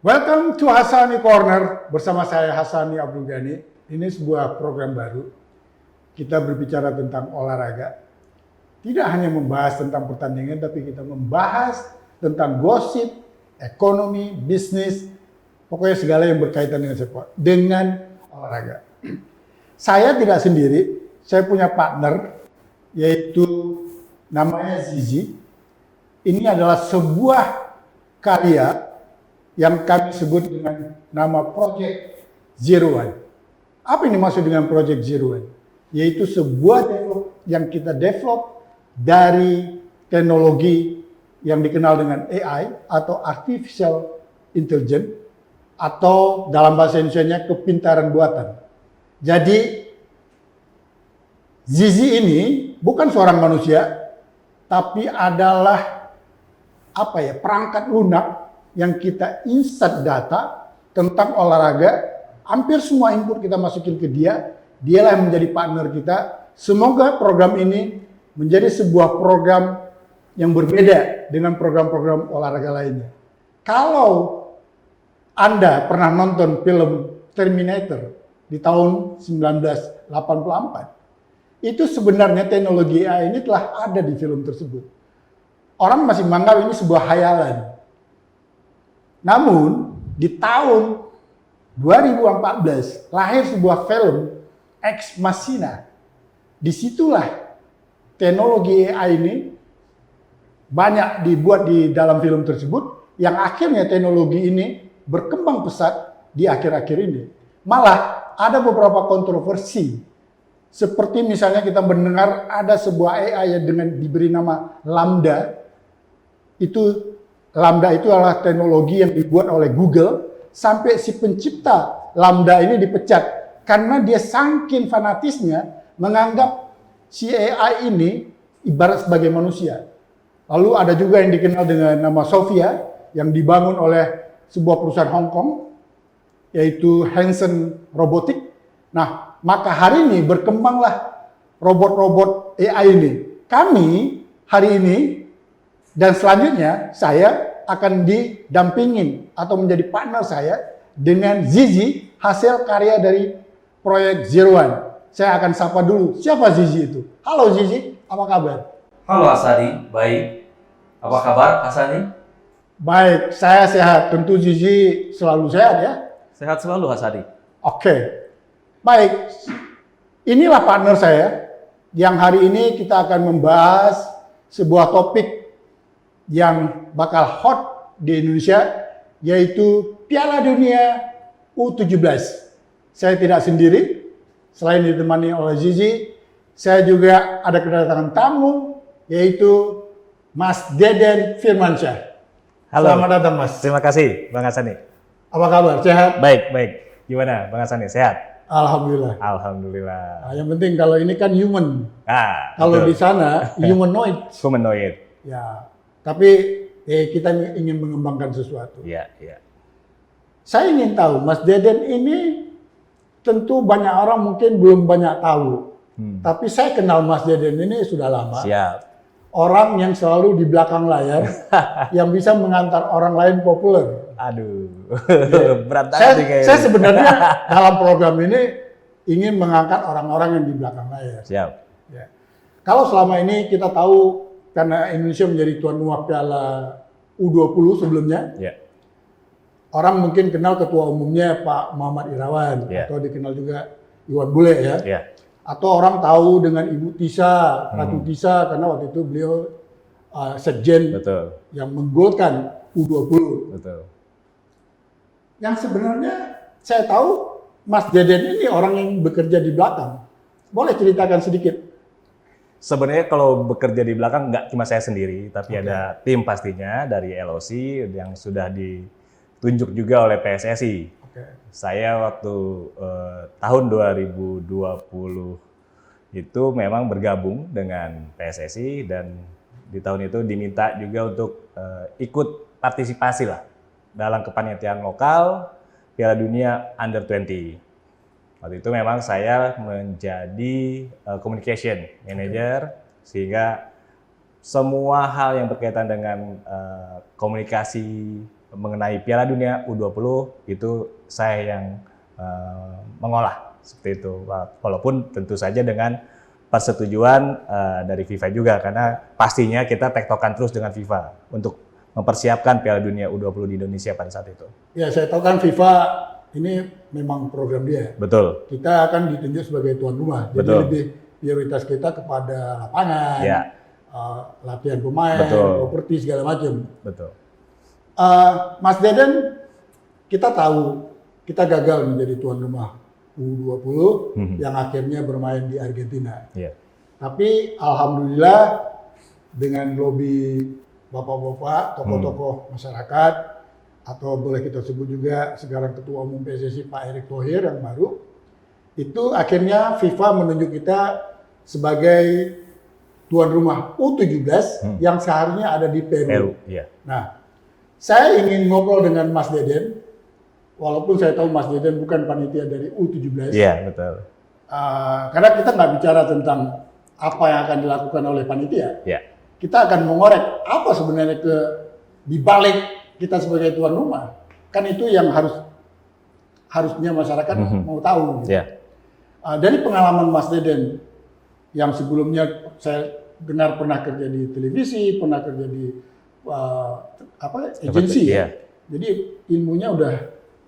Welcome to Hassani Corner bersama saya Hassani Abdul Ghani. Ini sebuah program baru. Kita berbicara tentang olahraga. Tidak hanya membahas tentang pertandingan, tapi kita membahas tentang gosip, ekonomi, bisnis, pokoknya segala yang berkaitan dengan sepak, dengan olahraga. Saya tidak sendiri, saya punya partner, yaitu namanya Zizi. Ini adalah sebuah karya yang kami sebut dengan nama Project Zero One. Apa ini maksud dengan Project Zero One? Yaitu sebuah yang kita develop dari teknologi yang dikenal dengan AI atau Artificial Intelligence atau dalam bahasa Indonesia kepintaran buatan. Jadi Zizi ini bukan seorang manusia, tapi adalah perangkat lunak yang kita insert data tentang olahraga. Hampir semua input kita masukin ke dia, dialah yang menjadi partner kita. Semoga program ini menjadi sebuah program yang berbeda dengan program-program olahraga lainnya. Kalau Anda pernah nonton film Terminator di tahun 1984, itu sebenarnya teknologi AI ini telah ada di film tersebut. Orang masih menganggap ini sebuah khayalan. Namun, di tahun 2014 lahir sebuah film Ex Machina. Disitulah teknologi AI ini banyak dibuat di dalam film tersebut, yang akhirnya teknologi ini berkembang pesat di akhir-akhir ini. Malah ada beberapa kontroversi, seperti misalnya kita mendengar ada sebuah AI yang dengan diberi nama Lambda. Lambda itu adalah teknologi yang dibuat oleh Google, sampai si pencipta Lambda ini dipecat karena dia saking fanatisnya menganggap si AI ini ibarat sebagai manusia. Lalu ada juga yang dikenal dengan nama Sophia yang dibangun oleh sebuah perusahaan Hong Kong, yaitu Hanson Robotics. Nah, maka hari ini berkembanglah robot-robot AI ini. Kami hari ini dan selanjutnya saya akan didampingin atau menjadi partner saya dengan Zizi, hasil karya dari Project Zero One. Saya akan sapa dulu, siapa Zizi itu? Halo Zizi, apa kabar? Halo Hassani, baik. Apa kabar Hassani? Baik, saya sehat. Tentu Zizi selalu sehat ya? Sehat selalu Hassani. Oke, baik. Inilah partner saya yang hari ini kita akan membahas sebuah topik yang bakal hot di Indonesia, yaitu Piala Dunia U17. Saya tidak sendiri. Selain ditemani oleh Zizi, saya juga ada kedatangan tamu, yaitu Mas Deden Firmansyah. Halo. Selamat datang, Mas. Terima kasih, Bang Hassani. Apa kabar? Sehat? Baik, baik. Gimana, Bang Hassani? Sehat? Alhamdulillah. Alhamdulillah. Nah, yang penting kalau ini kan human. Kalau betul. di sana humanoid. Humanoid. Ya, tapi kita ingin mengembangkan sesuatu. Iya, iya. Saya ingin tahu, Mas Deden ini tentu banyak orang mungkin belum banyak tahu. Tapi saya kenal Mas Deden ini sudah lama. Siap. Orang yang selalu di belakang layar, yang bisa mengantar orang lain populer. Aduh, Ya. berat banget nih kayaknya. Saya sebenarnya dalam program ini ingin mengangkat orang-orang yang di belakang layar. Siap. Ya. Kalau selama ini kita tahu, karena Indonesia menjadi tuan rumah Piala U20 sebelumnya, Ya. orang mungkin kenal ketua umumnya Pak Muhammad Irawan, Ya. atau dikenal juga Iwan Bule ya. Ya. Atau orang tahu dengan Ibu Tisa, Ratu Tisa, karena waktu itu beliau sekjen Betul. yang menggolkan U20. Betul. Yang sebenarnya saya tahu Mas Deden ini orang yang bekerja di belakang. Boleh ceritakan sedikit? Sebenarnya kalau bekerja di belakang nggak cuma saya sendiri, tapi ada tim pastinya dari LOC yang sudah ditunjuk juga oleh PSSI. Oke. Saya waktu tahun 2020 itu memang bergabung dengan PSSI dan di tahun itu diminta juga untuk ikut partisipasi lah dalam kepanitiaan lokal Piala Dunia Under-20. Waktu itu memang saya menjadi communication manager, sehingga semua hal yang berkaitan dengan komunikasi mengenai Piala Dunia U20 itu saya yang mengolah seperti itu. Walaupun tentu saja dengan persetujuan dari FIFA juga, karena pastinya kita tektokan terus dengan FIFA untuk mempersiapkan Piala Dunia U20 di Indonesia pada saat itu. Ya, saya tahu kan FIFA ini memang program dia. Betul. Kita akan ditunjuk sebagai tuan rumah. Jadi Betul. lebih prioritas kita kepada lapangan, Ya. latihan pemain, Betul. properti segala macam. Betul. Mas Deden, kita tahu kita gagal menjadi tuan rumah U20 yang akhirnya bermain di Argentina. Iya. Tapi alhamdulillah dengan lobby bapak-bapak, tokoh-tokoh masyarakat, atau boleh kita sebut juga sekarang Ketua Umum PSSI Pak Erick Thohir yang baru, itu akhirnya FIFA menunjuk kita sebagai tuan rumah U17 yang seharusnya ada di Peru. Iya. Nah, saya ingin ngobrol dengan Mas Deden, walaupun saya tahu Mas Deden bukan panitia dari U17. Iya, betul. Karena kita nggak bicara tentang apa yang akan dilakukan oleh panitia. Iya. Kita akan mengorek apa sebenarnya di balik kita sebagai tuan rumah. Kan itu yang harusnya masyarakat mau tahu. Gitu. Iya. Dari pengalaman Mas Deden yang sebelumnya saya dengar pernah kerja di televisi, pernah kerja di agensi. Iya. Jadi ilmunya udah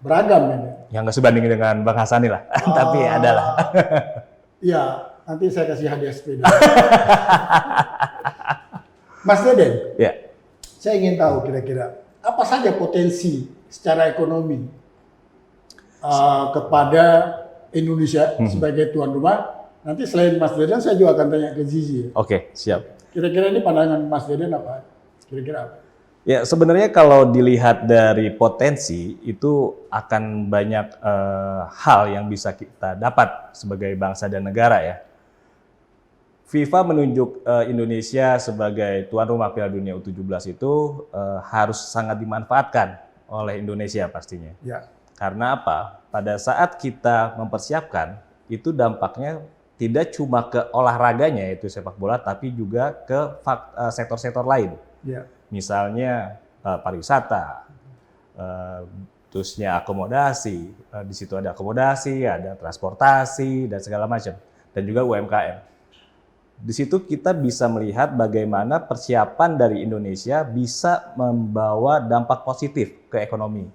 beragam ini. Yang nggak sebanding dengan Bang Hasani lah, tapi ada lah. Iya, nanti saya kasih hadiah sepeda. Mas Deden, Ya. saya ingin tahu kira-kira apa saja potensi secara ekonomi kepada Indonesia sebagai tuan rumah. Nanti selain Mas Deden, saya juga akan tanya ke Zizi. Oke, siap. Kira-kira ini pandangan Mas Deden apa? Kira-kira apa? Ya, sebenarnya kalau dilihat dari potensi itu akan banyak hal yang bisa kita dapat sebagai bangsa dan negara ya. FIFA menunjuk Indonesia sebagai tuan rumah Piala Dunia U17 itu harus sangat dimanfaatkan oleh Indonesia pastinya. Ya. Karena apa? Pada saat kita mempersiapkan, itu dampaknya tidak cuma ke olahraganya yaitu sepak bola, tapi juga ke sektor-sektor lain. Ya. Misalnya pariwisata, terusnya akomodasi, di situ ada akomodasi, ada transportasi dan segala macam, dan juga UMKM. Di situ kita bisa melihat bagaimana persiapan dari Indonesia bisa membawa dampak positif ke ekonomi.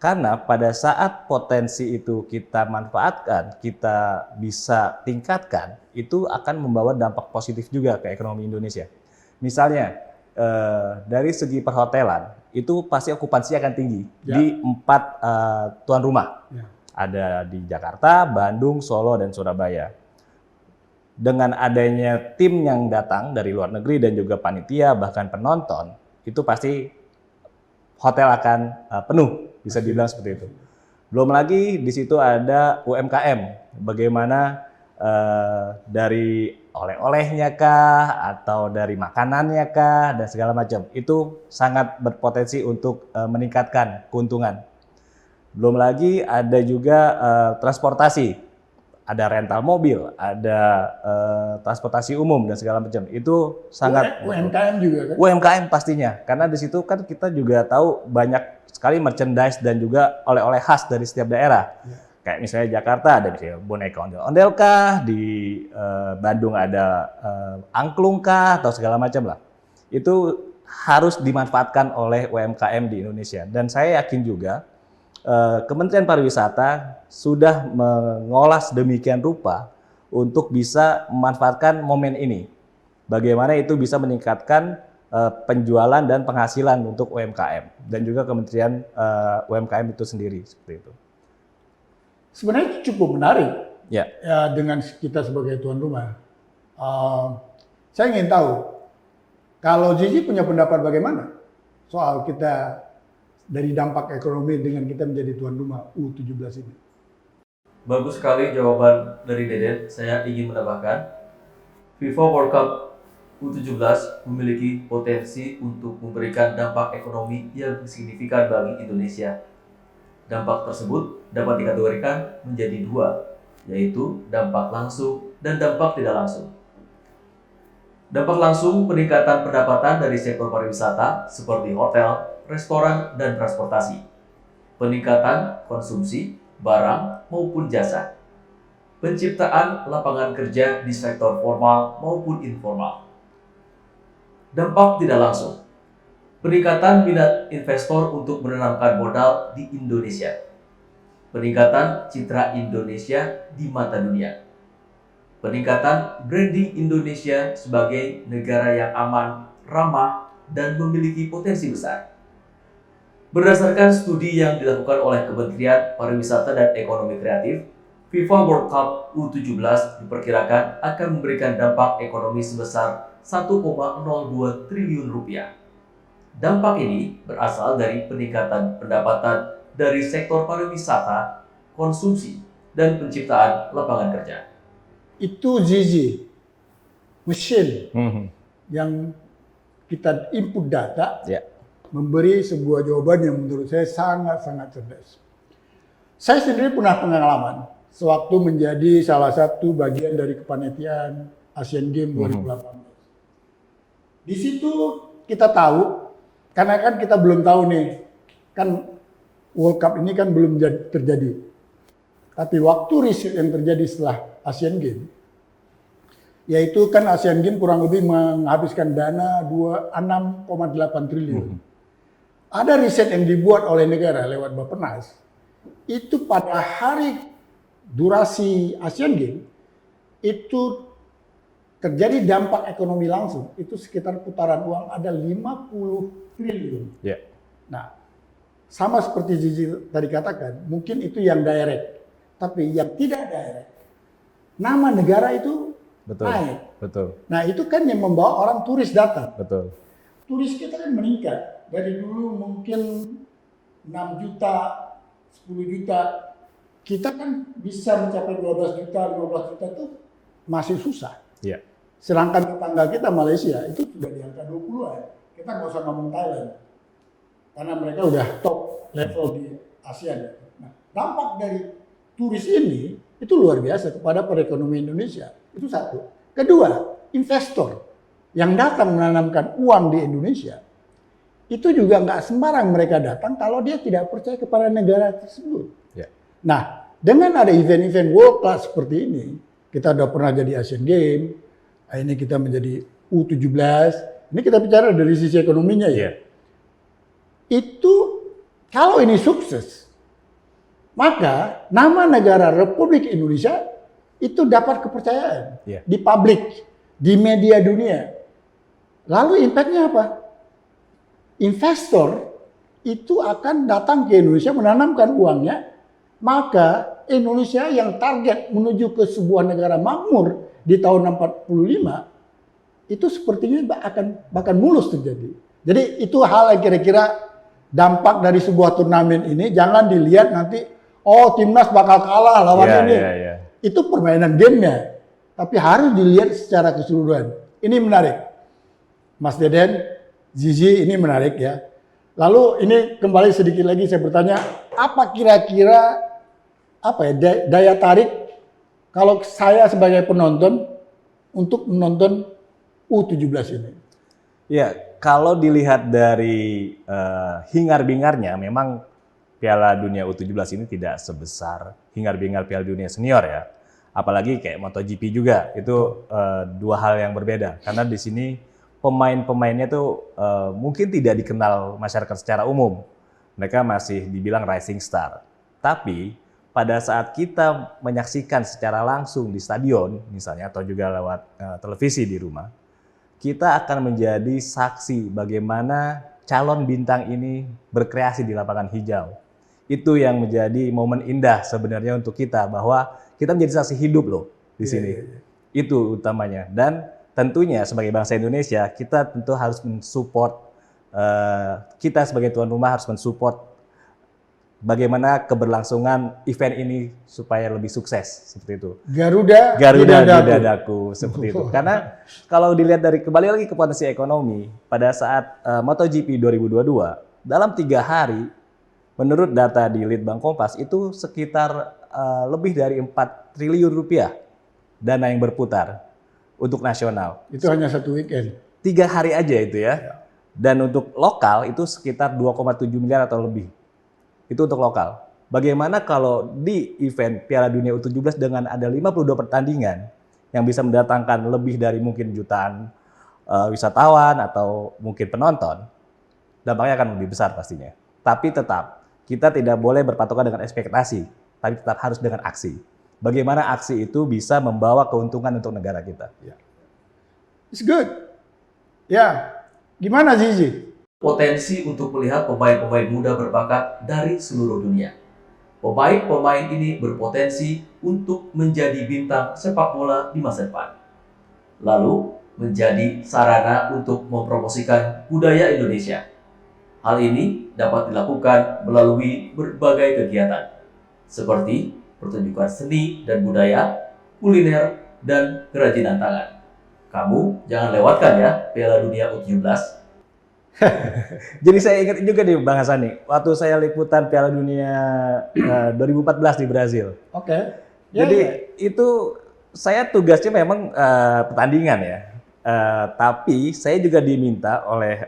Karena pada saat potensi itu kita manfaatkan, kita bisa tingkatkan, itu akan membawa dampak positif juga ke ekonomi Indonesia. Misalnya, dari segi perhotelan itu pasti okupansi akan tinggi di 4 tuan rumah. Ada di Jakarta, Bandung, Solo, dan Surabaya. Dengan adanya tim yang datang dari luar negeri dan juga panitia bahkan penonton, itu pasti hotel akan penuh, bisa dibilang seperti itu. Belum lagi di situ ada UMKM, bagaimana dari oleh-olehnya kah, atau dari makanannya kah, dan segala macam. Itu sangat berpotensi untuk meningkatkan keuntungan. Belum lagi ada juga transportasi. Ada rental mobil, ada transportasi umum, dan segala macam. Itu sangat... UMKM juga kan? UMKM pastinya. Karena di situ kan kita juga tahu banyak sekali merchandise dan juga oleh-oleh khas dari setiap daerah. Kayak misalnya Jakarta ada misalnya boneka ondel-ondel kah, di Bandung ada angklung kah, atau segala macam lah. Itu harus dimanfaatkan oleh UMKM di Indonesia. Dan saya yakin juga Kementerian Pariwisata sudah mengolah sedemikian rupa untuk bisa memanfaatkan momen ini. Bagaimana itu bisa meningkatkan penjualan dan penghasilan untuk UMKM dan juga Kementerian UMKM itu sendiri seperti itu. Sebenarnya cukup menarik Ya. dengan kita sebagai tuan rumah. Saya ingin tahu kalau Zizi punya pendapat bagaimana soal kita dari dampak ekonomi dengan kita menjadi tuan rumah U17 ini. Bagus sekali jawaban dari Deden. Saya ingin menambahkan, FIFA World Cup U17 memiliki potensi untuk memberikan dampak ekonomi yang signifikan bagi Indonesia. Dampak tersebut dapat dikategorikan menjadi 2, yaitu dampak langsung dan dampak tidak langsung. Dampak langsung peningkatan pendapatan dari sektor pariwisata seperti hotel, restoran, dan transportasi, peningkatan konsumsi barang maupun jasa, penciptaan lapangan kerja di sektor formal maupun informal. Dampak tidak langsung, peningkatan minat investor untuk menanamkan modal di Indonesia, peningkatan citra Indonesia di mata dunia, peningkatan branding Indonesia sebagai negara yang aman, ramah, dan memiliki potensi besar. Berdasarkan studi yang dilakukan oleh Kementerian Pariwisata dan Ekonomi Kreatif, FIFA World Cup U17 diperkirakan akan memberikan dampak ekonomi sebesar 1,02 triliun rupiah. Dampak ini berasal dari peningkatan pendapatan dari sektor pariwisata, konsumsi, dan penciptaan lapangan kerja. Itu Zizi, mesin yang kita input data, memberi sebuah jawaban yang menurut saya sangat-sangat cerdas. Saya sendiri pernah pengalaman sewaktu menjadi salah satu bagian dari kepanitiaan Asian Games 2018. Di situ kita tahu, karena kan kita belum tahu nih, kan World Cup ini kan belum terjadi. Tapi waktu riset yang terjadi setelah Asian Games, yaitu kan Asian Games kurang lebih menghabiskan dana 6,8 triliun. Ada riset yang dibuat oleh negara lewat Bappenas, itu pada hari durasi Asian Games, itu terjadi dampak ekonomi langsung, itu sekitar putaran uang ada 50 triliun. Nah, sama seperti Zizi tadi katakan, mungkin itu yang direct, tapi yang tidak direct, nama negara itu naik. Nah, itu kan yang membawa orang turis datang. Turis kita kan meningkat. Dari dulu mungkin 6 juta, 10 juta. Kita kan bisa mencapai 12 juta, 15 juta itu masih susah. Sedangkan tetangga kita Malaysia itu sudah di angka 20-an. Kita nggak usah ngomong Thailand. Karena mereka udah top level di ASEAN. Nah, dampak dari turis ini itu luar biasa kepada perekonomian Indonesia. Itu satu. Kedua, investor yang datang menanamkan uang di Indonesia, itu juga nggak sembarang mereka datang kalau dia tidak percaya kepada negara tersebut. Nah, dengan ada event-event world class seperti ini, kita udah pernah jadi Asian Games, ini kita menjadi U17, ini kita bicara dari sisi ekonominya ya. Itu kalau ini sukses, maka nama negara Republik Indonesia itu dapat kepercayaan di publik, di media dunia. Lalu impact-nya apa? Investor itu akan datang ke Indonesia menanamkan uangnya, maka Indonesia yang target menuju ke sebuah negara makmur di tahun 45 itu sepertinya bahkan mulus terjadi. Jadi itu hal yang kira-kira dampak dari sebuah turnamen ini. Jangan dilihat nanti, oh timnas bakal kalah lawan ini. Itu permainan gamenya, tapi harus dilihat secara keseluruhan. Ini menarik, Mas Deden, Zizi, ini menarik ya. Lalu ini kembali sedikit lagi saya bertanya, apa kira-kira daya tarik kalau saya sebagai penonton untuk menonton U17 ini? Ya, kalau dilihat dari hingar-bingarnya, memang Piala Dunia U17 ini tidak sebesar hingar-bingar Piala Dunia Senior ya. Apalagi kayak MotoGP juga, itu dua hal yang berbeda. Karena di sini pemain-pemainnya tuh mungkin tidak dikenal masyarakat secara umum. Mereka masih dibilang rising star. Tapi pada saat kita menyaksikan secara langsung di stadion misalnya atau juga lewat televisi di rumah, kita akan menjadi saksi bagaimana calon bintang ini berkreasi di lapangan hijau. Itu yang menjadi momen indah sebenarnya untuk kita, bahwa kita menjadi saksi hidup loh di sini. Itu utamanya. Dan tentunya sebagai bangsa Indonesia, kita tentu harus mensupport, kita sebagai tuan rumah harus mensupport bagaimana keberlangsungan event ini supaya lebih sukses, seperti itu. Garuda di dadaku, seperti itu. Karena kalau dilihat dari, kembali lagi ke potensi ekonomi, pada saat MotoGP 2022, dalam 3 hari, menurut data di Litbang Kompas, itu sekitar lebih dari 4 triliun rupiah dana yang berputar untuk nasional. Itu hanya satu weekend. 3 hari aja itu ya. Dan untuk lokal itu sekitar 2,7 miliar atau lebih. Itu untuk lokal. Bagaimana kalau di event Piala Dunia U17 dengan ada 52 pertandingan yang bisa mendatangkan lebih dari mungkin jutaan wisatawan atau mungkin penonton, dampaknya akan lebih besar pastinya. Tapi tetap, kita tidak boleh berpatokan dengan ekspektasi, tapi tetap harus dengan aksi. Bagaimana aksi itu bisa membawa keuntungan untuk negara kita. It's good. Ya, gimana Zizi? Potensi untuk melihat pemain-pemain muda berbakat dari seluruh dunia. Pemain-pemain ini berpotensi untuk menjadi bintang sepak bola di masa depan. Lalu, menjadi sarana untuk mempromosikan budaya Indonesia. Hal ini dapat dilakukan melalui berbagai kegiatan, seperti pertunjukan seni dan budaya, kuliner, dan kerajinan tangan. Kamu jangan lewatkan ya Piala Dunia U17. Jadi saya ingat juga nih Bang Hasan nih, waktu saya liputan Piala Dunia 2014 di Brazil. Oke. Jadi itu saya tugasnya memang pertandingan ya. Tapi saya juga diminta oleh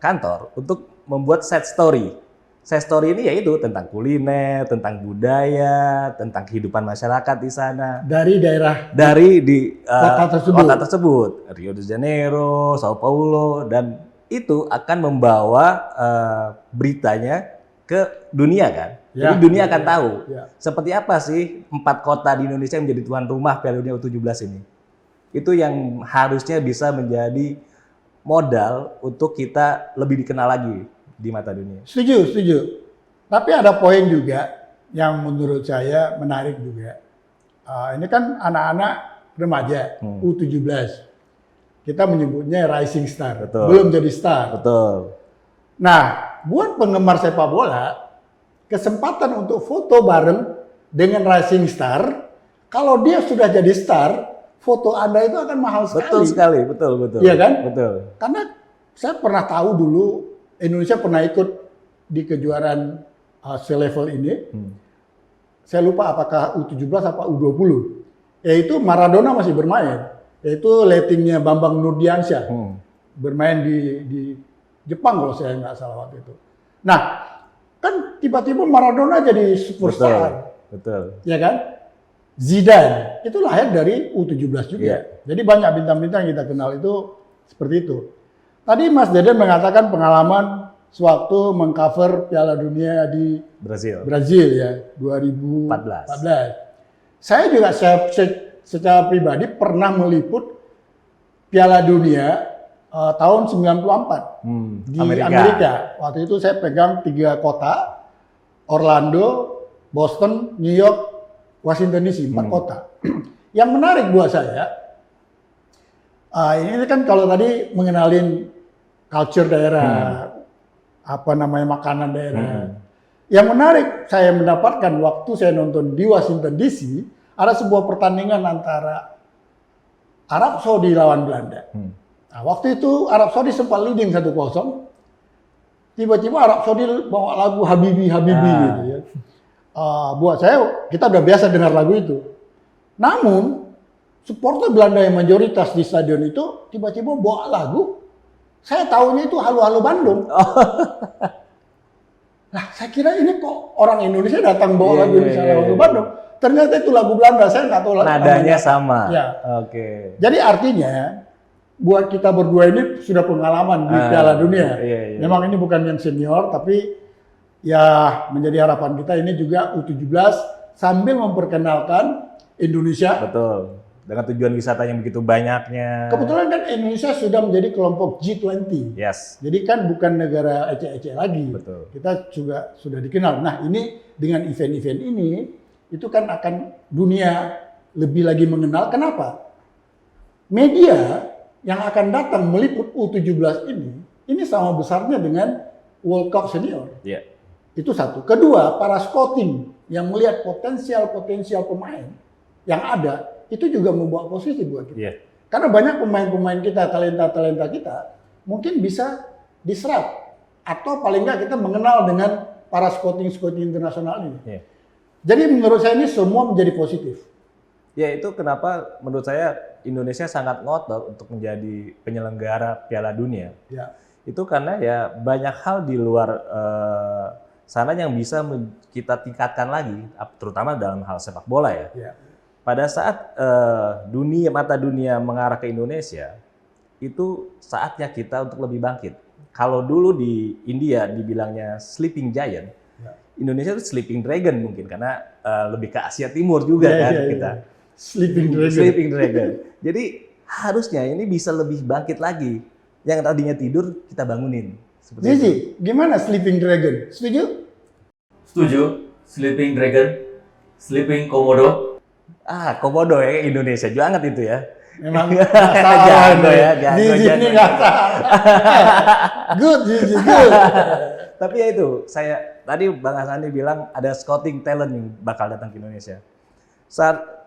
kantor untuk membuat set story. Set story ini yaitu tentang kuliner, tentang budaya, tentang kehidupan masyarakat di sana. Dari daerah Kota tersebut, Rio de Janeiro, Sao Paulo, dan itu akan membawa beritanya ke dunia kan. Ya, Jadi dunia akan tahu ya. seperti apa sih 4 kota di Indonesia yang menjadi tuan rumah Piala Dunia U17 ini. Itu yang harusnya bisa menjadi modal untuk kita lebih dikenal lagi di mata dunia. Setuju, setuju. Tapi ada poin juga yang menurut saya menarik juga. Ini kan anak-anak remaja U17. Kita menyebutnya rising star, Betul. belum jadi star. Betul. Nah, buat penggemar sepak bola, kesempatan untuk foto bareng dengan rising star, kalau dia sudah jadi star, foto Anda itu akan mahal sekali. Betul sekali, betul. Iya kan? Betul. Karena saya pernah tahu dulu, Indonesia pernah ikut di kejuaraan selevel ini. Saya lupa apakah U17 atau U20. Yaitu Maradona masih bermain. Yaitu lettingnya Bambang Nurdiansyah. Bermain di Jepang kalau saya nggak salah waktu itu. Nah, kan tiba-tiba Maradona jadi superstar. Betul. Ya kan? Zidane itu lahir dari U17 juga. Iya. Jadi banyak bintang-bintang yang kita kenal itu seperti itu. Tadi Mas Deden mengatakan pengalaman sewaktu mengcover Piala Dunia di Brazil ya 2014. Saya juga secara pribadi pernah meliput Piala Dunia tahun 94 di Amerika. Waktu itu saya pegang 3 kota, Orlando, Boston, New York, Washington DC, 4 kota. Yang menarik buat saya, ini kan kalau tadi mengenalin culture daerah, apa namanya makanan daerah. Yang menarik saya mendapatkan waktu saya nonton di Washington DC, ada sebuah pertandingan antara Arab Saudi lawan Belanda. Nah, waktu itu Arab Saudi sempat leading 1-0. Tiba-tiba Arab Saudi bawa lagu Habibi Habibi gitu ya. Buat saya, kita udah biasa dengar lagu itu. Namun, supporter Belanda yang mayoritas di stadion itu tiba-tiba bawa lagu, saya tahunya itu Halo-Halo Bandung. Nah, saya kira ini kok orang Indonesia datang bawa lagu di Halo-Halo Bandung. Ternyata itu lagu Belanda, saya nggak tahu nadanya sama. Ya. Oke. Jadi artinya, buat kita berdua ini sudah pengalaman di Piala Dunia. Memang ini bukan yang senior, tapi ya menjadi harapan kita ini juga U17 sambil memperkenalkan Indonesia. Betul. Dengan tujuan wisata yang begitu banyaknya. Kebetulan kan Indonesia sudah menjadi kelompok G20. Yes. Jadi kan bukan negara ecek-ecek lagi. Betul. Kita juga sudah dikenal. Nah ini dengan event-event ini, itu kan akan dunia lebih lagi mengenal. Kenapa? Media yang akan datang meliput U17 ini sama besarnya dengan World Cup Senior. Iya. Itu satu. Kedua, para scouting yang melihat potensial pemain yang ada, itu juga membawa posisi buat kita. Iya. Karena banyak pemain-pemain kita, talenta-talenta kita, mungkin bisa diserap. Atau paling nggak kita mengenal dengan para scouting-scouting internasional ini. Iya. Jadi menurut saya ini semua menjadi positif. Ya itu kenapa menurut saya Indonesia sangat ngotot untuk menjadi penyelenggara Piala Dunia. Ya. Itu karena ya banyak hal di luar sana yang bisa kita tingkatkan lagi, terutama dalam hal sepak bola ya. Ya. Pada saat mata dunia mengarah ke Indonesia, itu saatnya kita untuk lebih bangkit. Kalau dulu di India dibilangnya sleeping giant, Ya. Indonesia itu sleeping dragon mungkin karena lebih ke Asia Timur juga Ya, kan ya, ya. kita. Sleeping Dragon. Sleeping dragon. Jadi harusnya ini bisa lebih bangkit lagi. Yang tadinya tidur kita bangunin. Seperti itu. Zizi, gimana Sleeping Dragon? Setuju? Setuju. Sleeping Dragon, Sleeping Komodo. Komodo ya Indonesia banget itu ya. Memang Jago ya, jago, Zizi jago. ini nggak salah. Good, Zizi, good. Tapi ya itu, tadi Bang Hasani bilang ada scouting talent yang bakal datang ke Indonesia.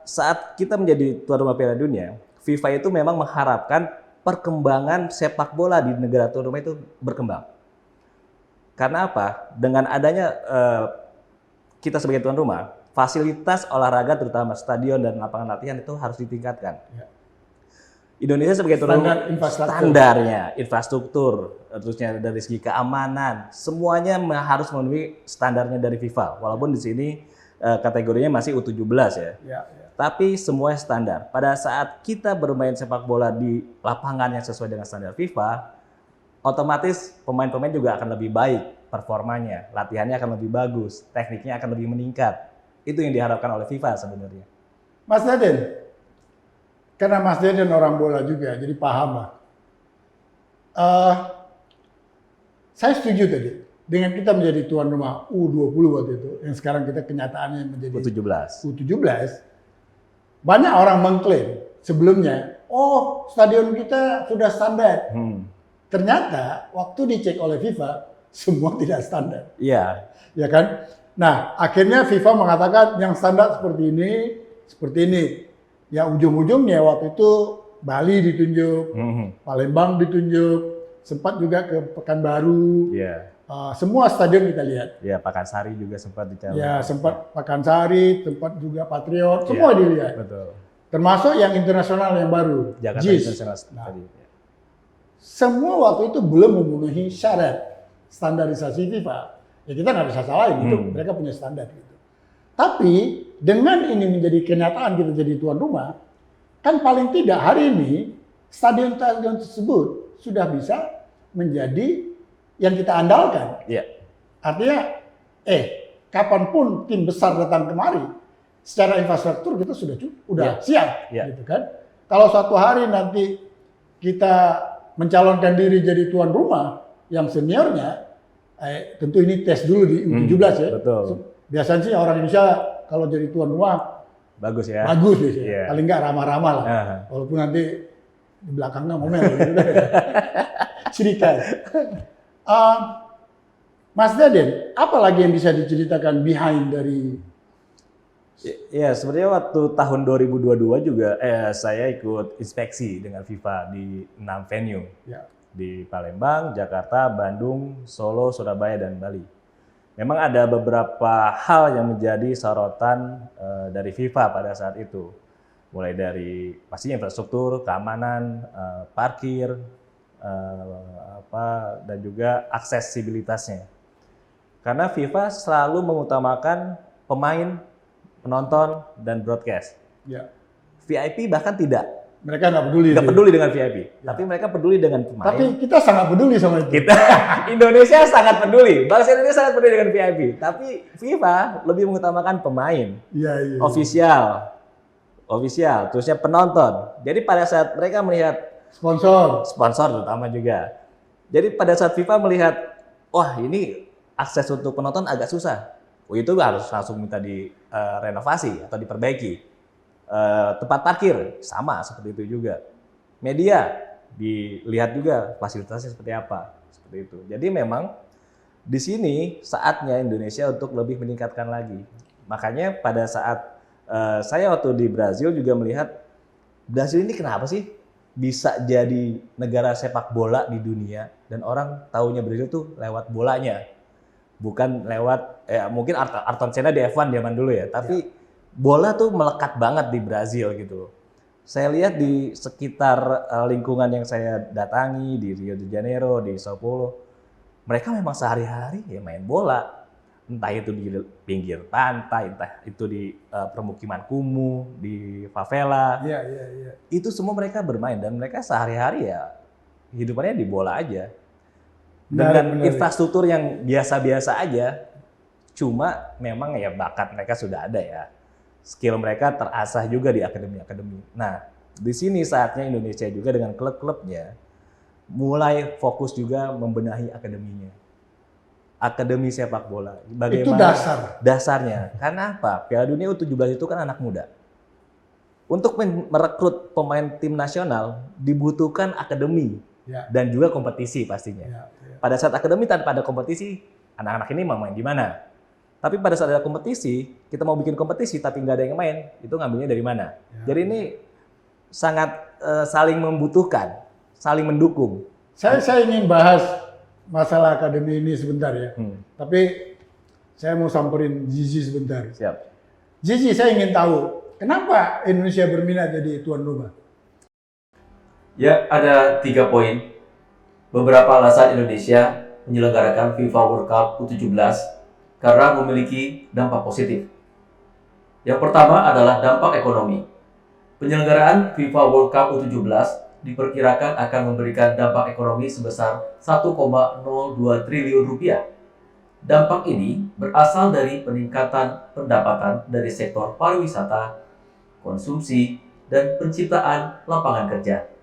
Saat kita menjadi tuan rumah Piala Dunia, FIFA itu memang mengharapkan perkembangan sepak bola di negara tuan rumah itu berkembang. Karena apa? Dengan adanya kita sebagai tuan rumah, fasilitas olahraga terutama stadion dan lapangan latihan itu harus ditingkatkan. Ya. Indonesia sebagai tuan rumah, standarnya, infrastruktur, terusnya dari segi keamanan, semuanya harus memenuhi standarnya dari FIFA. Walaupun di sini kategorinya masih U17 ya. Ya. Tapi semuanya standar. Pada saat kita bermain sepak bola di lapangan yang sesuai dengan standar FIFA, otomatis pemain-pemain juga akan lebih baik performanya, latihannya akan lebih bagus, tekniknya akan lebih meningkat. Itu yang diharapkan oleh FIFA sebenarnya. Mas Daden, karena Mas Daden orang bola juga, jadi paham lah. Saya setuju tadi dengan kita menjadi tuan rumah U20 waktu itu, yang sekarang kita kenyataannya menjadi U17. Banyak orang mengklaim sebelumnya, oh stadion kita sudah standar. Ternyata waktu dicek oleh FIFA, semua tidak standar. Iya. Ya kan? Nah, akhirnya FIFA mengatakan yang standar seperti ini. Ya ujung-ujungnya waktu itu Bali ditunjuk, Palembang ditunjuk, sempat juga ke Pekanbaru. Iya. Semua stadion kita lihat. Ya, Pakansari juga sempat dicari. Ya, sempat Pakansari, tempat juga Patriot, semua dilihat. Betul. Termasuk yang internasional yang baru, Jakarta JIS. International Nah, tadi. semua waktu itu belum memenuhi syarat standarisasi FIFA. Ya kita nggak bisa salahin, itu mereka punya standar gitu. Tapi dengan ini menjadi kenyataan kita jadi tuan rumah, kan paling tidak hari ini stadion-stadion tersebut sudah bisa menjadi yang kita andalkan. Iya. Artinya, kapanpun tim besar datang kemari, secara infrastruktur kita sudah siap, gitu kan? Kalau suatu hari nanti kita mencalonkan diri jadi tuan rumah, yang seniornya, tentu ini tes dulu di U17 ya. Betul. Biasanya sih orang Indonesia kalau jadi tuan rumah Bagus ya. bagus biasanya, Iya. paling nggak ramah-ramah lah. Walaupun nanti di belakangnya ngomel gitu. Cerita. Mas Daden, apa lagi yang bisa diceritakan behind dari? Ya, sebenarnya waktu tahun 2022 juga saya ikut inspeksi dengan FIFA di 6 venue. Ya. Di Palembang, Jakarta, Bandung, Solo, Surabaya, dan Bali. Memang ada beberapa hal yang menjadi sorotan dari FIFA pada saat itu. Mulai dari pastinya infrastruktur, keamanan, parkir, dan juga aksesibilitasnya. Karena FIFA selalu mengutamakan pemain, penonton, dan broadcast. Ya. VIP bahkan tidak. Mereka nggak peduli. Nggak peduli dengan VIP, tapi mereka peduli dengan pemain. Tapi kita sangat peduli sama itu. Kita Indonesia sangat peduli, bangsa Indonesia sangat peduli dengan VIP. Tapi FIFA lebih mengutamakan pemain, Iya. ofisial, terusnya penonton. Jadi pada saat mereka melihat Sponsor. terutama juga. Jadi pada saat FIFA melihat, wah ini akses untuk penonton agak susah. Itu harus langsung minta direnovasi atau diperbaiki. Tempat parkir sama seperti itu juga. Media dilihat juga fasilitasnya seperti apa, seperti itu. Jadi memang di sini saatnya Indonesia untuk lebih meningkatkan lagi. Makanya pada saat saya waktu di Brazil juga melihat Brazil ini kenapa sih bisa jadi negara sepak bola di dunia dan orang taunya Brazil tuh lewat bolanya, bukan lewat mungkin Ayrton Senna di F1 zaman dulu ya, tapi bola tuh melekat banget di Brazil gitu. Saya lihat di sekitar lingkungan yang saya datangi di Rio de Janeiro, di Sao Paulo, mereka memang sehari-hari ya main bola. Entah itu di pinggir pantai, entah itu di permukiman kumuh, di favela. Iya, iya, iya. Itu semua mereka bermain dan mereka sehari-hari ya hidupannya di bola aja. Dengan Menarik. infrastruktur yang biasa-biasa aja, cuma memang ya bakat mereka sudah ada ya. Skill mereka terasah juga di akademi-akademi. Nah, di sini saatnya Indonesia juga dengan klub-klubnya mulai fokus juga membenahi akademinya. Akademi sepak bola. Itu dasar. Dasarnya. Karena apa? Piala Dunia U17 itu kan anak muda. Untuk merekrut pemain tim nasional dibutuhkan akademi Ya. dan juga kompetisi pastinya. Ya, ya. Pada saat akademi tanpa ada kompetisi, anak-anak ini mau main di mana? Tapi pada saat ada kompetisi, kita mau bikin kompetisi tapi nggak ada yang main, itu ngambilnya dari mana? Ya. Jadi ini sangat saling membutuhkan, saling mendukung. Saya ingin bahas masalah akademi ini sebentar ya. Tapi saya mau samperin Zizi sebentar. Siap. Zizi, saya ingin tahu kenapa Indonesia berminat jadi tuan rumah? Ya, ada 3 poin. Beberapa alasan Indonesia menyelenggarakan FIFA World Cup U17 karena memiliki dampak positif. Yang pertama adalah dampak ekonomi. Penyelenggaraan FIFA World Cup U17 diperkirakan akan memberikan dampak ekonomi sebesar 1,02 triliun rupiah. Dampak ini berasal dari peningkatan pendapatan dari sektor pariwisata, konsumsi, dan penciptaan lapangan kerja.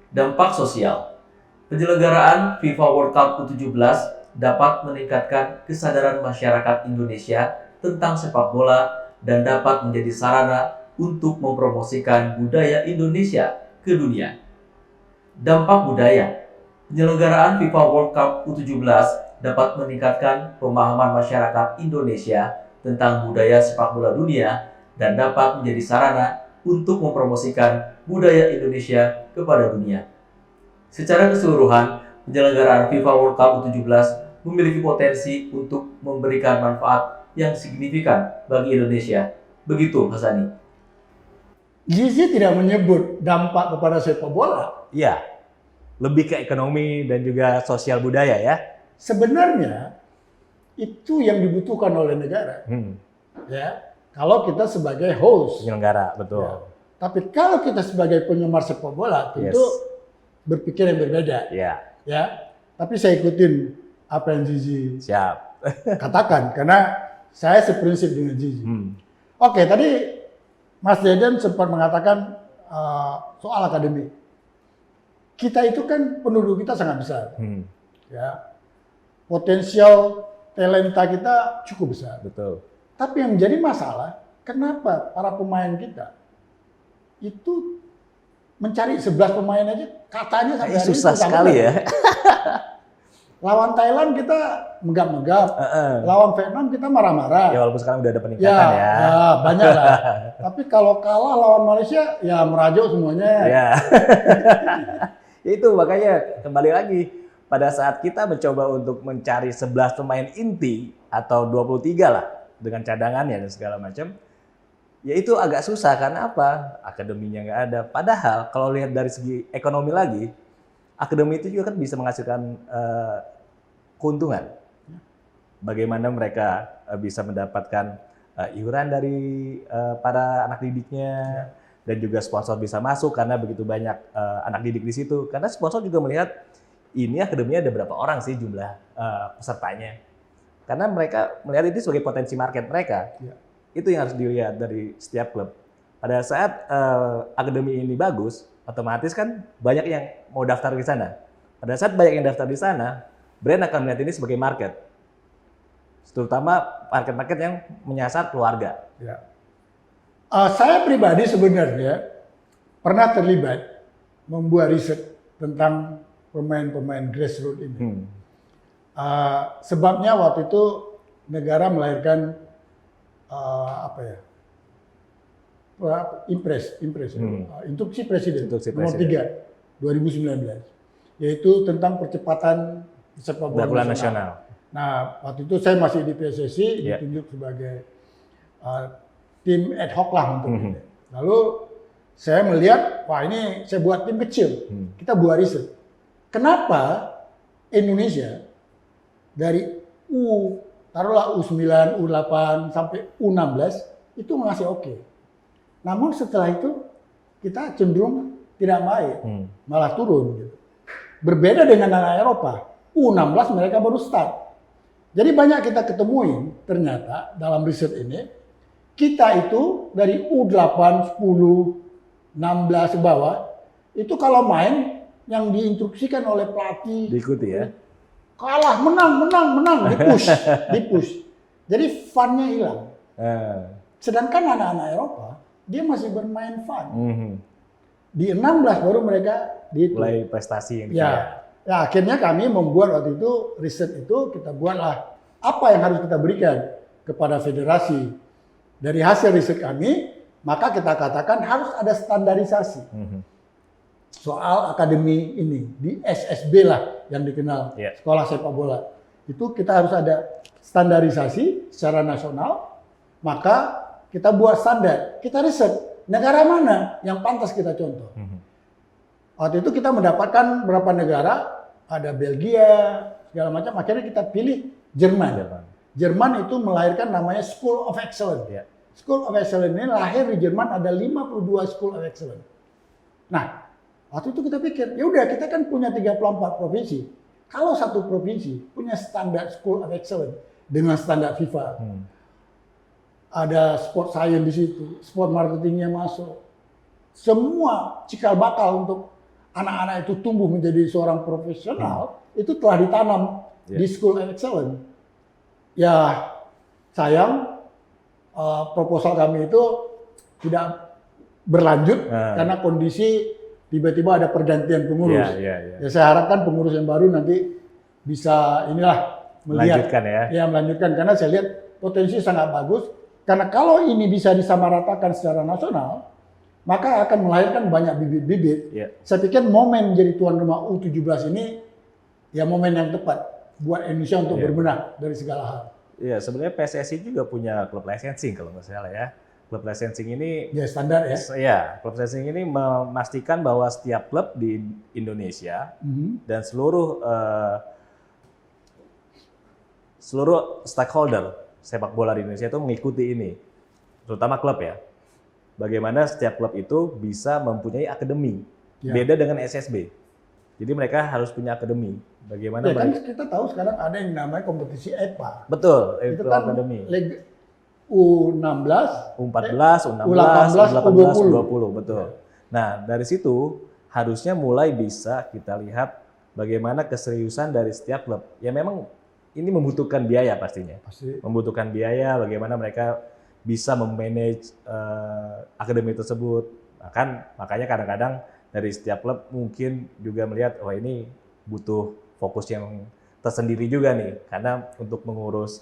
Dampak sosial. Penyelenggaraan FIFA World Cup U17 dapat meningkatkan kesadaran masyarakat Indonesia tentang sepak bola dan dapat menjadi sarana untuk mempromosikan budaya Indonesia ke dunia. Dampak budaya. Penyelenggaraan FIFA World Cup U17 dapat meningkatkan pemahaman masyarakat Indonesia tentang budaya sepak bola dunia dan dapat menjadi sarana untuk mempromosikan budaya Indonesia kepada dunia. Secara keseluruhan, penyelenggaraan FIFA World Cup U17 memiliki potensi untuk memberikan manfaat yang signifikan bagi Indonesia. Begitu, Hasani. Zizi tidak menyebut dampak kepada sepak bola. Iya, lebih ke ekonomi dan juga sosial budaya ya. Sebenarnya itu yang dibutuhkan oleh negara. Ya, kalau kita sebagai host. Penyelenggara, betul. Ya. Tapi kalau kita sebagai penggemar sepak bola, tentu berpikir yang berbeda. Iya, Ya, tapi saya ikutin apa yang Zizi siap. katakan karena saya seprinsip dengan Zizi. Oke, tadi Mas Deden sempat mengatakan soal akademi. Kita itu kan penduduk kita sangat besar, ya. Potensial talenta kita cukup besar. Betul. Tapi yang menjadi masalah, kenapa para pemain kita itu mencari 11 pemain aja katanya sampai hari ini Susah susah sekali banget. ya. Lawan Thailand kita megap-megap, lawan Vietnam kita marah-marah. Ya walaupun sekarang udah ada peningkatan ya. Ya banyak lah. Tapi kalau kalah lawan Malaysia, ya merajuk semuanya. Ya. Itu makanya kembali lagi pada saat kita mencoba untuk mencari 11 pemain inti atau 23 lah dengan cadangannya dan segala macam, ya itu agak susah karena apa? Akademinya nggak ada. Padahal kalau lihat dari segi ekonomi lagi, akademi itu juga kan bisa menghasilkan keuntungan. Bagaimana mereka bisa mendapatkan iuran dari para anak didiknya, dan juga sponsor bisa masuk karena begitu banyak anak didik di situ. Karena sponsor juga melihat ini akademinya ada berapa orang sih jumlah pesertanya. Karena mereka melihat itu sebagai potensi market mereka. Ya. Itu yang harus dilihat dari setiap klub. Pada saat akademi ini bagus, otomatis kan banyak yang mau daftar di sana. Pada saat banyak yang daftar di sana, brand akan melihat ini sebagai market. Terutama market-market yang menyasar keluarga. Ya. Saya pribadi sebenarnya pernah terlibat membuat riset tentang pemain-pemain grassroots ini. Sebabnya waktu itu negara melahirkan instruksi presiden nomor 3 2019, yaitu tentang percepatan sepak bola nasional. Nah, waktu itu saya masih di PSSI, ditunjuk sebagai tim ad hoc lah untuk ini. Lalu saya melihat, wah ini saya buat tim kecil, kita buat riset. Kenapa Indonesia dari taruhlah U9, U8 sampai U16 itu masih oke. Namun setelah itu kita cenderung tidak baik, malah turun. Gitu. Berbeda dengan anak Eropa, U16 mereka baru start. Jadi banyak kita ketemuin ternyata dalam riset ini, kita itu dari U8, 10, 16 ke bawah, itu kalau main yang diinstruksikan oleh pelatih, Diikuti ya. kalah, menang, dipush. Jadi fun-nya hilang. Sedangkan anak-anak Eropa, dia masih bermain fun. Di 16 baru mereka dihitung. Mulai prestasi yang Ya, akhirnya kami membuat waktu itu riset itu kita buatlah apa yang harus kita berikan kepada federasi. Dari hasil riset kami, maka kita katakan harus ada standarisasi soal akademi ini di SSB lah yang dikenal sekolah sepak bola. Itu kita harus ada standarisasi secara nasional, maka kita buat standar, kita riset negara mana yang pantas kita contoh. Waktu itu kita mendapatkan berapa negara, ada Belgia, segala macam, akhirnya kita pilih Jerman. Jerman itu melahirkan namanya School of Excellence. School of Excellence ini lahir di Jerman, ada 52 School of Excellence. Nah, waktu itu kita pikir, ya udah kita kan punya 34 provinsi. Kalau satu provinsi punya standar School of Excellence dengan standar FIFA, ada sport science di situ, sport marketingnya masuk, semua cikal bakal untuk anak-anak itu tumbuh menjadi seorang profesional, itu telah ditanam di School of Excellence. Ya, sayang proposal kami itu tidak berlanjut karena kondisi tiba-tiba ada pergantian pengurus. Ya, saya harapkan pengurus yang baru nanti bisa melihat, melanjutkan karena saya lihat potensi sangat bagus. Karena kalau ini bisa disamaratakan secara nasional, maka akan melahirkan banyak bibit-bibit. Saya pikir momen menjadi tuan rumah U17 ini ya momen yang tepat buat Indonesia untuk berbenah dari segala hal. Iya, sebenarnya PSSI juga punya klub licensing kalau nggak salah ya. Klub licensing ini ya standar ya. Ya, klub licensing ini memastikan bahwa setiap klub di Indonesia dan seluruh stakeholder sepak bola di Indonesia itu mengikuti ini, terutama klub ya. Bagaimana setiap klub itu bisa mempunyai akademi, beda dengan SSB. Jadi mereka harus punya akademi. Bagaimana kan kita tahu sekarang ada yang namanya kompetisi EPA. Betul, itu kan akademi. U16, U14, U16, U18, U20, betul. Nah, dari situ harusnya mulai bisa kita lihat bagaimana keseriusan dari setiap klub. Ya memang ini membutuhkan biaya pastinya. Membutuhkan biaya, bagaimana mereka bisa memanage akademi tersebut. Makanya kadang-kadang dari setiap klub mungkin juga melihat, wah ini butuh fokus yang tersendiri juga nih. Karena untuk mengurus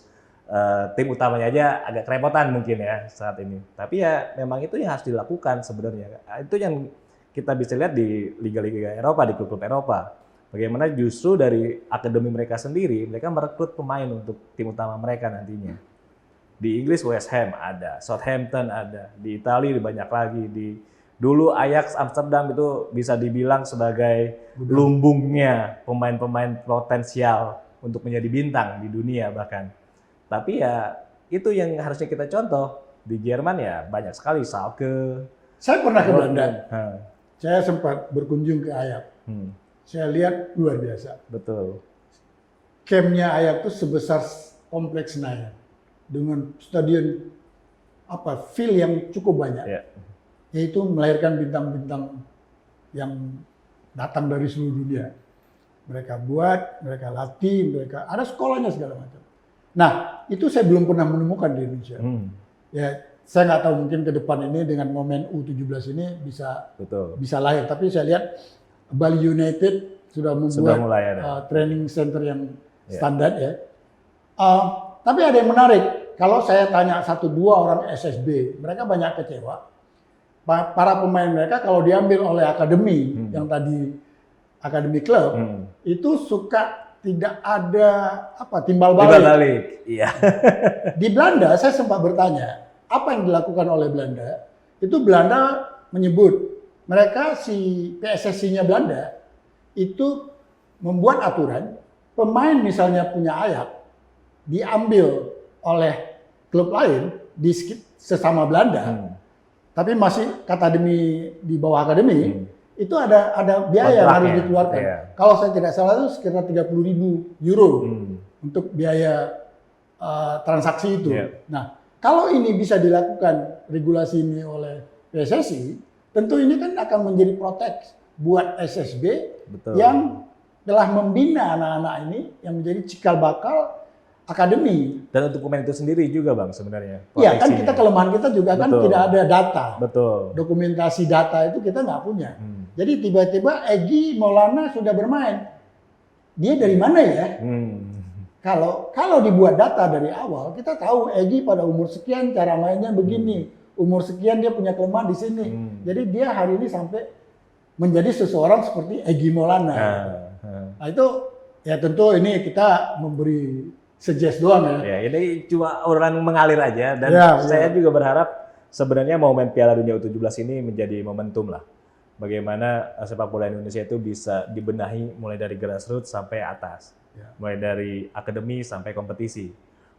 tim utamanya aja agak kerepotan mungkin ya saat ini. Tapi ya memang itu yang harus dilakukan sebenarnya. Itu yang kita bisa lihat di liga-liga Eropa, di klub-klub Eropa. Bagaimana justru dari akademi mereka sendiri, mereka merekrut pemain untuk tim utama mereka nantinya. Di Inggris West Ham ada, Southampton ada, di Italia banyak lagi. Dulu Ajax Amsterdam itu bisa dibilang sebagai lumbungnya pemain-pemain potensial untuk menjadi bintang di dunia bahkan. Tapi ya itu yang harusnya kita contoh. Di Jerman ya banyak sekali Schalke. Saya pernah ke Belanda. Saya sempat berkunjung ke Ajax. Saya lihat luar biasa. Betul. Campnya Ajax itu sebesar kompleks Senayan. Dengan stadion field yang cukup banyak. Yaitu melahirkan bintang-bintang yang datang dari seluruh dunia. Mereka buat, mereka latih, mereka ada sekolahnya segala macam. Nah, itu saya belum pernah menemukan di Indonesia. Ya, saya nggak tahu mungkin ke depan ini dengan momen U17 ini bisa lahir. Tapi saya lihat Bali United sudah membuat training center yang standar ya. Tapi ada yang menarik. Kalau saya tanya 1-2 orang SSB, mereka banyak kecewa. Para pemain mereka kalau diambil oleh akademi yang tadi akademi klub itu suka tidak ada timbal balik. Iya. Di Belanda saya sempat bertanya apa yang dilakukan oleh Belanda. Itu Belanda menyebut mereka si PSSI-nya Belanda itu membuat aturan pemain misalnya punya ayak diambil oleh klub lain di sesama Belanda, tapi masih akademi di bawah akademi, itu ada biaya yang harus dikeluarkan. Iya. Kalau saya tidak salah itu sekitar 30.000 euro untuk biaya transaksi itu. Iya. Nah, kalau ini bisa dilakukan regulasi ini oleh PSSI, tentu ini kan akan menjadi protek buat SSB Betul. yang telah membina anak-anak ini yang menjadi cikal bakal akademi. Dan untuk pemain itu sendiri juga Bang sebenarnya. Iya kan proteksinya. kita kelemahan kita juga kan Betul. tidak ada data. Betul. Dokumentasi data itu kita nggak punya. Jadi tiba-tiba Egy Maulana sudah bermain. Dia dari mana ya? Kalau dibuat data dari awal, kita tahu Egy pada umur sekian cara mainnya begini. Umur sekian dia punya kelemahan di sini. Jadi dia hari ini sampai menjadi seseorang seperti Egy Maulana. Nah itu ya tentu ini kita memberi suggest doang ya. Ya, ini cuma orang mengalir aja dan Ya, saya ya. juga berharap sebenarnya momen Piala Dunia U17 ini menjadi momentum lah. Bagaimana sepak bola Indonesia itu bisa dibenahi mulai dari grassroots sampai atas. Ya. Mulai dari akademi sampai kompetisi.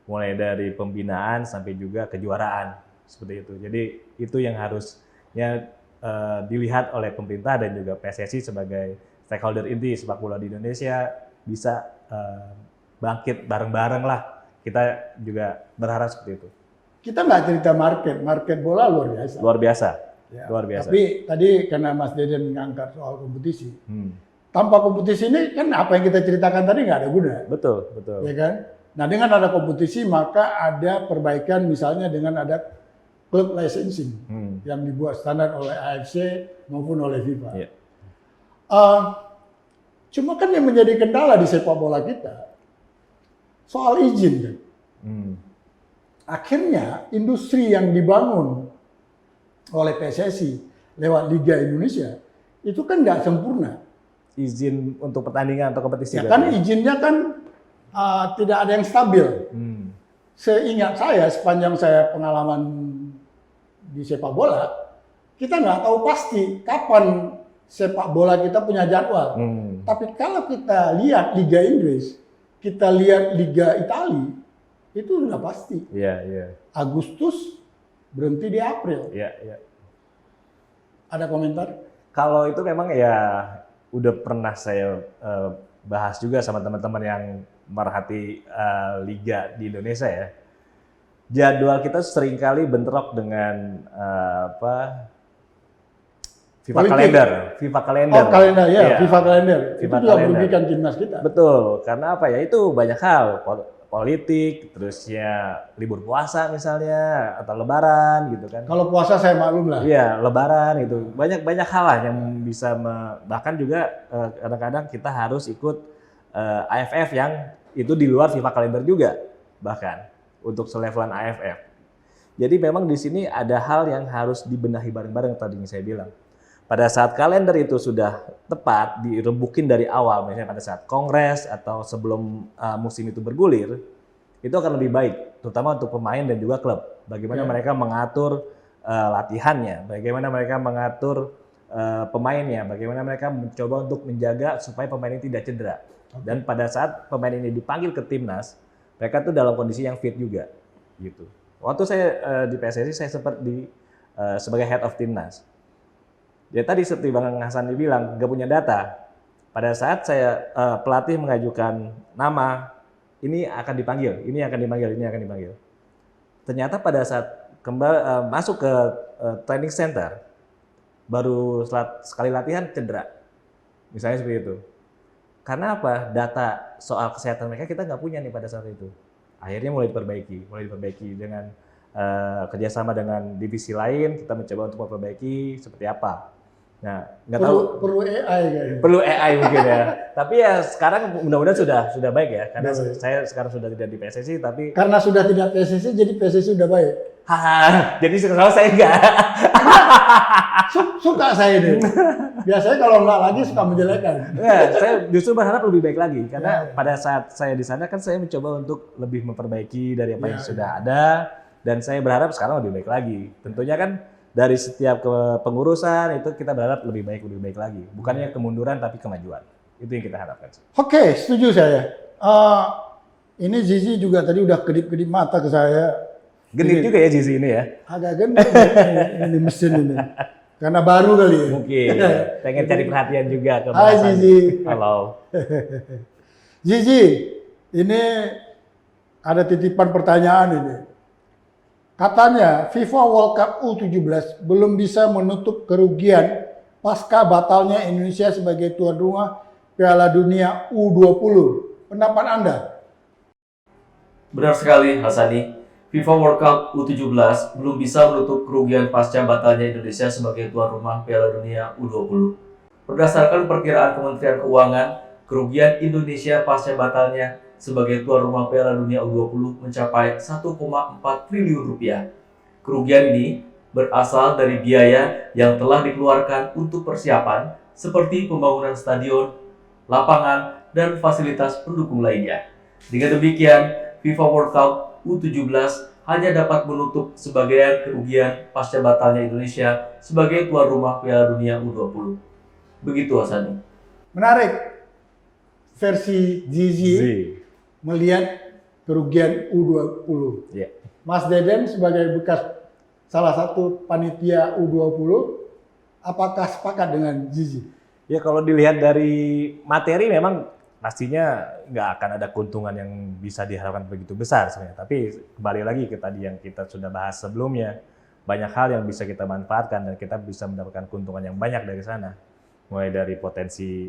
Mulai dari pembinaan sampai juga kejuaraan. Seperti itu. Jadi itu yang harusnya dilihat oleh pemerintah dan juga PSSI sebagai stakeholder inti sepak bola di Indonesia bisa bangkit bareng-bareng lah. Kita juga berharap seperti itu. Kita nggak cerita market bola luar biasa. Luar biasa. Ya. Luar biasa. Tapi tadi karena Mas Deden mengangkat soal kompetisi, tanpa kompetisi ini kan apa yang kita ceritakan tadi nggak ada guna, Betul, betul. ya kan? Nah dengan ada kompetisi maka ada perbaikan misalnya dengan ada klub licensing yang dibuat standar oleh AFC maupun oleh FIFA. Iya. Cuma kan yang menjadi kendala di sepak bola kita soal izin kan. Akhirnya industri yang dibangun oleh PSSI lewat Liga Indonesia itu kan nggak sempurna. Izin untuk pertandingan atau kompetisi. Ya kan izinnya kan tidak ada yang stabil. Seingat saya sepanjang saya pengalaman di sepak bola, kita nggak tahu pasti kapan sepak bola kita punya jadwal. Tapi kalau kita lihat Liga Inggris, kita lihat Liga Italia, itu sudah pasti. Iya, iya. Agustus berhenti di April. Iya, iya. Ada komentar? Kalau itu memang ya udah pernah saya bahas juga sama teman-teman yang merhati liga di Indonesia ya. Jadwal kita seringkali bentrok dengan FIFA Politik. kalender, FIFA kalender. Oh kalender ya, Iya. FIFA kalender. FIFA Itu juga kalender. merugikan timnas kita. Betul, karena apa ya itu banyak hal, politik, terus ya libur puasa misalnya atau lebaran gitu kan. Kalau puasa saya maklum lah. Iya, lebaran itu banyak hal lah yang bisa bahkan juga kadang-kadang kita harus ikut AFF yang itu di luar FIFA kalender juga bahkan untuk selevelan AFF. Jadi memang di sini ada hal yang harus dibenahi bareng-bareng tadi yang saya bilang. Pada saat kalender itu sudah tepat dirembukin dari awal, misalnya pada saat kongres atau sebelum musim itu bergulir, itu akan lebih baik, terutama untuk pemain dan juga klub. Bagaimana mereka mengatur latihannya, bagaimana mereka mengatur pemainnya, bagaimana mereka mencoba untuk menjaga supaya pemain ini tidak cedera. Dan pada saat pemain ini dipanggil ke timnas, mereka tuh dalam kondisi yang fit juga, gitu. Waktu saya di PSSI saya sempat sebagai head of timnas. Ya tadi seperti Bang Hasan dibilang, nggak punya data. Pada saat saya pelatih mengajukan nama, ini akan dipanggil, ini akan dipanggil, ini akan dipanggil. Ternyata pada saat masuk ke training center, baru sekali latihan cedera. Misalnya seperti itu. Karena apa? Data soal kesehatan mereka kita nggak punya nih pada saat itu. Akhirnya mulai diperbaiki dengan kerjasama dengan divisi lain, kita mencoba untuk memperbaiki seperti apa. Nah, nggak tahu Perlu AI kayaknya. perlu AI mungkin ya. Tapi ya sekarang mudah-mudahan sudah baik ya, karena saya sekarang sudah tidak di PSSI tapi Karena sudah tidak PSSI, jadi PSSI sudah baik. haha, jadi sekarang saya enggak. Suka saya deh. Biasanya kalau nggak lagi suka menjelekan. Ya, saya justru berharap lebih baik lagi karena pada saat saya di sana kan saya mencoba untuk lebih memperbaiki dari apa yang sudah ada dan saya berharap sekarang lebih baik lagi. Tentunya kan dari setiap kepengurusan itu kita berharap lebih baik lagi. Bukannya kemunduran tapi kemajuan. Itu yang kita harapkan. Oke, setuju saya. Ini Zizi juga tadi udah kedip-kedip mata ke saya. Genit juga ya Zizi ini ya. Agak genit ini mesin ini. Karena baru kali ya. Mungkin pengen cari perhatian juga ke Hai Mas Andi. Zizi. Halo. Zizi, ini ada titipan pertanyaan ini. Katanya FIFA World Cup U17 belum bisa menutup kerugian pasca batalnya Indonesia sebagai tuan rumah Piala Dunia U20. Pendapat Anda? Benar sekali, Hasani. FIFA World Cup U17 belum bisa menutup kerugian pasca batalnya Indonesia sebagai tuan rumah Piala Dunia U20. Berdasarkan perkiraan Kementerian Keuangan, kerugian Indonesia pasca batalnya sebagai tuan rumah Piala Dunia U20 mencapai 1,4 triliun rupiah. Kerugian ini berasal dari biaya yang telah dikeluarkan untuk persiapan seperti pembangunan stadion, lapangan, dan fasilitas pendukung lainnya. Dengan demikian, FIFA World Cup U17 hanya dapat menutup sebagian kerugian pasca batalnya Indonesia sebagai tuan rumah Piala Dunia U20. Begitu, Hasani. Menarik. Versi Zizi melihat kerugian U20. Yeah. Mas Deden sebagai bekas salah satu panitia U20, apakah sepakat dengan Zizi? Ya kalau dilihat dari materi memang pastinya nggak akan ada keuntungan yang bisa diharapkan begitu besar sebenarnya. Tapi kembali lagi ke tadi yang kita sudah bahas sebelumnya, banyak hal yang bisa kita manfaatkan dan kita bisa mendapatkan keuntungan yang banyak dari sana. Mulai dari potensi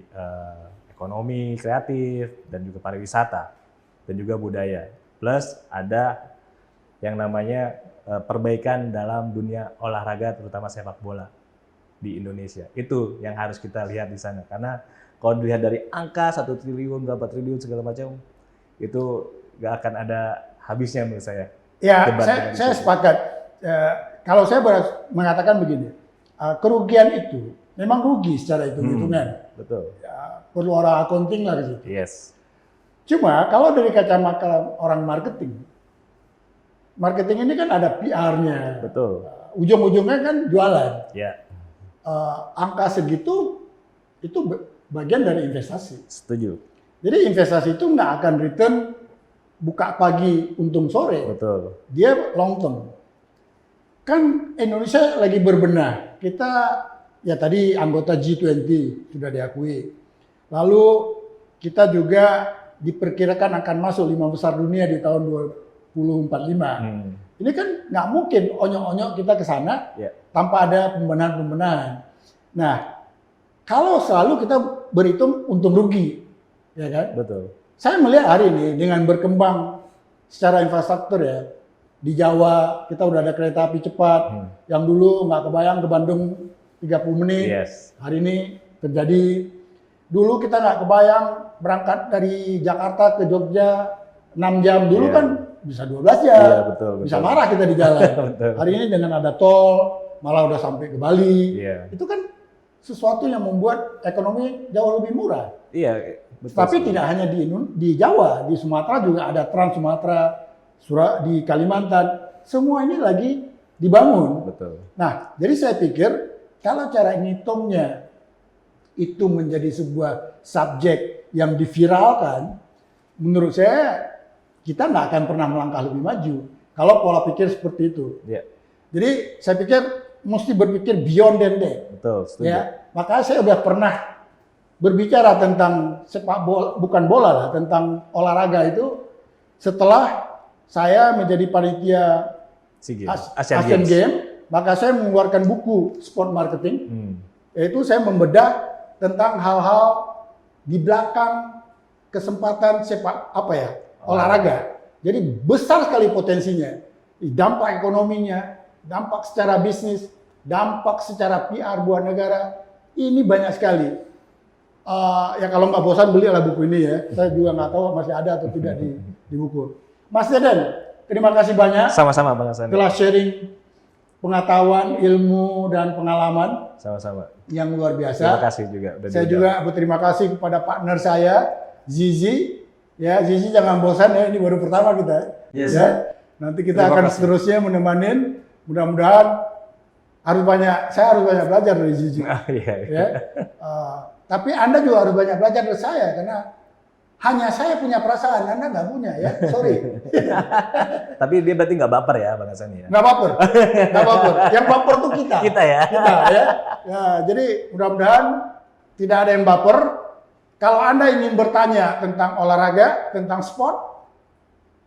ekonomi, kreatif, dan juga pariwisata, dan juga budaya. Plus ada yang namanya perbaikan dalam dunia olahraga, terutama sepak bola di Indonesia. Itu yang harus kita lihat di sana. Karena kalau dilihat dari angka 1 triliun, berapa triliun, segala macam, itu nggak akan ada habisnya menurut saya. Ya, saya sepakat. Kalau saya mengatakan begini, kerugian itu memang rugi secara hitung-hitungan. Betul. Ya, perlu orang accounting lah ke situ. Yes. Cuma kalau dari kacamata orang marketing ini kan ada PR-nya. Betul. Ujung-ujungnya kan jualan. Ya. Angka segitu itu bagian dari investasi. Setuju. Jadi investasi itu nggak akan return buka pagi untung sore. Betul. Dia long term. Kan Indonesia lagi berbenah. Kita ya tadi anggota G20 sudah diakui. Lalu kita juga diperkirakan akan masuk 5 besar dunia di tahun 2045. Ini kan nggak mungkin onyok-onyok kita ke sana tanpa ada pembenahan-pembenahan. Nah, kalau selalu kita berhitung untung rugi, ya kan? Betul. Saya melihat hari ini dengan berkembang secara infrastruktur ya, di Jawa kita udah ada kereta api cepat, yang dulu nggak kebayang ke Bandung 30 menit, hari ini terjadi. Dulu kita nggak kebayang berangkat dari Jakarta ke Jogja 6 jam, dulu kan bisa 12 jam, betul. Bisa marah kita di jalan. Hari ini dengan ada tol, malah udah sampai ke Bali, itu kan sesuatu yang membuat ekonomi jauh lebih murah. Iya, betul. Tapi tidak hanya di Jawa, di Sumatera juga ada Trans Sumatera, di Kalimantan, semua ini lagi dibangun. Betul. Nah, jadi saya pikir kalau cara ngitungnya itu menjadi sebuah subjek yang diviralkan, menurut saya kita nggak akan pernah melangkah lebih maju kalau pola pikir seperti itu. Jadi saya pikir mesti berpikir beyond than that. Betul, setuju. Ya, makanya saya udah pernah berbicara tentang sepak bola, bukan bola lah, tentang olahraga itu setelah saya menjadi panitia Asian Games, maka saya mengeluarkan buku sport marketing, yaitu saya membedah tentang hal-hal di belakang kesempatan olahraga. Jadi besar sekali potensinya, dampak ekonominya, dampak secara bisnis, dampak secara PR buat negara, ini banyak sekali. Ya kalau nggak bosan belilah buku ini ya. Saya juga nggak tahu masih ada atau tidak di buku. Mas Deden, terima kasih banyak. Sama-sama Bang Hasan. Telah sharing pengetahuan, ilmu dan pengalaman. Sama-sama. Yang luar biasa. Terima kasih juga. Saya juga berterima kasih kepada partner saya, Zizi. Ya, Zizi jangan bosan ya, ini baru pertama kita. Yes. Ya, nanti kita akan seterusnya menemani. Mudah-mudahan saya harus banyak belajar dari Zizi. Iya. Ya. Tapi Anda juga harus banyak belajar dari saya karena hanya saya punya perasaan, Anda nggak punya ya. Sorry. Tapi dia berarti nggak baper ya Bang Hassani ya? Nggak baper, nggak baper. Yang baper tuh kita. Kita ya. Kita ya. Ya, jadi mudah-mudahan tidak ada yang baper. Kalau Anda ingin bertanya tentang olahraga, tentang sport,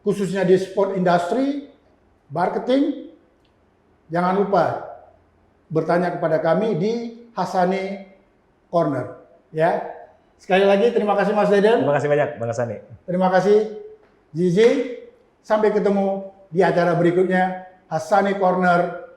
khususnya di sport industri, marketing, jangan lupa bertanya kepada kami di Hassani Corner. Ya, sekali lagi terima kasih Mas Deden. Terima kasih banyak Bang Hassani. Terima kasih Zizi. Sampai ketemu di acara berikutnya Hassani Corner